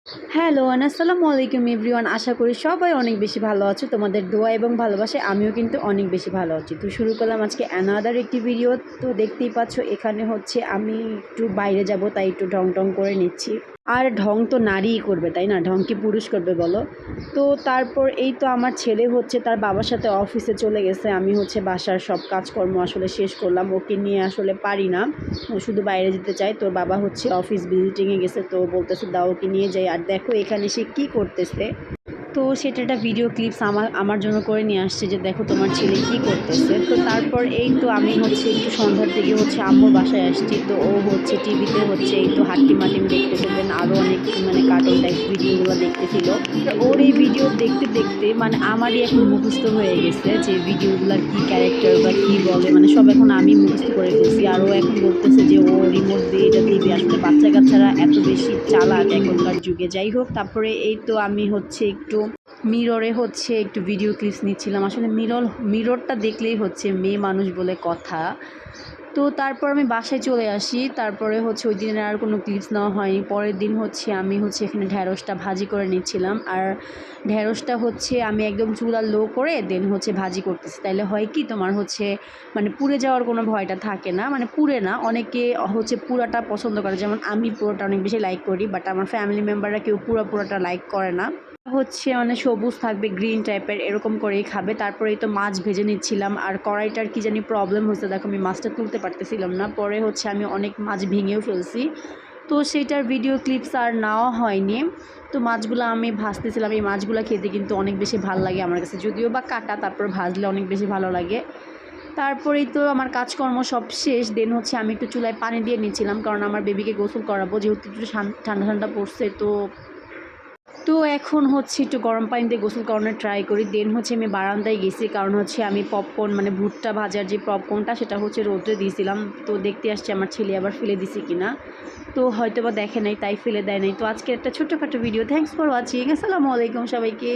Hello আসসালামু আলাইকুম everyone. আশা করি সবাই অনেক বেশি ভালো আছো। তোমাদের দোয়া এবং ভালোবাসায় আমিও কিন্তু অনেক বেশি ভালো আছি। তো শুরু করলাম আজকে অ্যানাদার একটি ভিডিও। তো দেখতেই পাচ্ছ এখানে হচ্ছে আমি একটু বাইরে যাব, তাই একটু ঢং টং করে নিচ্ছি। আর ঢং তো নারীই করবে, তাই না? ঢং কি পুরুষ করবে বলো? তো তারপর এই তো আমার ছেলে হচ্ছে তার বাবার সাথে অফিসে চলে গেছে। আমি হচ্ছে বাসার সব কাজকর্ম আসলে শেষ করলাম। ওকে নিয়ে আসলে পারি না, ও শুধু বাইরে যেতে চায়। তোর বাবা হচ্ছে অফিস ভিজিটিংয়ে গেছে, তো বলতেছে দাও ওকে নিয়ে যাই। আর দেখো এখানে সে কী করতেছে। তো সেটা একটা ভিডিও ক্লিপস আমার জন্য করে নিয়ে আসছে যে দেখো তোমার ছেলে কী করতেছে। তো তারপর এই তো আমি হচ্ছে একটু সন্ধ্যার দিকে হচ্ছে আম্মুর বাসায় আসছি। তো ও হচ্ছে টিভিতে হচ্ছে এই তো হাট্টিম মাটিম দেখতেছে, দেন আরও অনেক কার্টুন টাইপ ভিডিওগুলো দেখতেছিল। ওর এই ভিডিও দেখতে দেখতে আমারই এখন মুখস্থ হয়ে গেছে যে ভিডিওগুলোর কী ক্যারেক্টার বা কী বলে, সব এখন আমি মুখস্থ করে ফেলছি। আর ও এখন বলতেছে যে ও রিমোট দিয়ে এটা দিবে। আসলে বাচ্চা কাচ্চারা এত বেশি চালাক এখনকার যুগে। যাই হোক, তারপরে এই তো আমি হচ্ছে একটু মিররে হচ্ছে একটু ভিডিও ক্লিপস নিচ্ছিলাম। আসলে মিররটা দেখলেই হচ্ছে মেয়ে মানুষ বলে কথা। তো তারপর আমি বাসায় চলে আসি। তারপরে হচ্ছে ওই দিনের আর কোনো ক্লিপস নেওয়া হয়নি। পরের দিন হচ্ছে আমি হচ্ছে এখানে ঢ্যাঁড়সটা ভাজি করে নিচ্ছিলাম। আর ঢ্যাঁড়সটা হচ্ছে আমি একদম চুলা লো করে দেন হচ্ছে ভাজি করতেছি। তাইলে হয় কি তোমার হচ্ছে পুড়ে যাওয়ার কোনো ভয়টা থাকে না। পুড়ে না, অনেকে হচ্ছে পুরাটা পছন্দ করে, যেমন আমি পুরোটা অনেক বেশি লাইক করি, বাট আমার ফ্যামিলি মেম্বাররা কেউ পুরাটা লাইক করে না। হচ্ছে সবুজ থাকবে, গ্রিন টাইপের এরকম করেই খাবে। তারপরেই তো মাছ ভেজে নিচ্ছিলাম। আর কড়াইটার কি জানি প্রবলেম হয়েছে, দেখো আমি মাছটা তুলতে পারতেছিলাম না। পরে হচ্ছে আমি অনেক মাছ ভেঙেও ফেলছি। তো সেইটার ভিডিও ক্লিপস আর নেওয়া হয়নি। তো মাছগুলো আমি ভাজতেছিলাম। এই মাছগুলো খেতে কিন্তু অনেক বেশি ভালো লাগে আমার কাছে, যদিও বা কাটা, তারপর ভাজলে অনেক বেশি ভালো লাগে। তারপরেই তো আমার কাজকর্ম সব শেষ। দেন হচ্ছে আমি একটু চুলায় পানি দিয়ে নিচ্ছিলাম, কারণ আমার বেবিকে গোসল করাবো, যেহেতু একটু ঠান্ডা ঠান্ডা পড়ছে। তো এখন হচ্ছে একটু গরম পানিতে গোসল করানোর ট্রাই করি। দেন হচ্ছে আমি বারান্দায় গেছি, কারণ হচ্ছে আমি পপকর্ন ভুট্টা ভাজার যে পপকর্নটা সেটা হচ্ছে রোদ্রে দিয়েছিলাম। তো দেখতে আসছে আমার ছেলে আবার ফেলে দিছি কিনা। তো হয়তো বা দেখে নাই, তাই ফেলে দেয় নাই। তো আজকে একটা ছোট্টখাটো ভিডিও। Thanks for watching. আসসালামু আলাইকুম সবাইকে।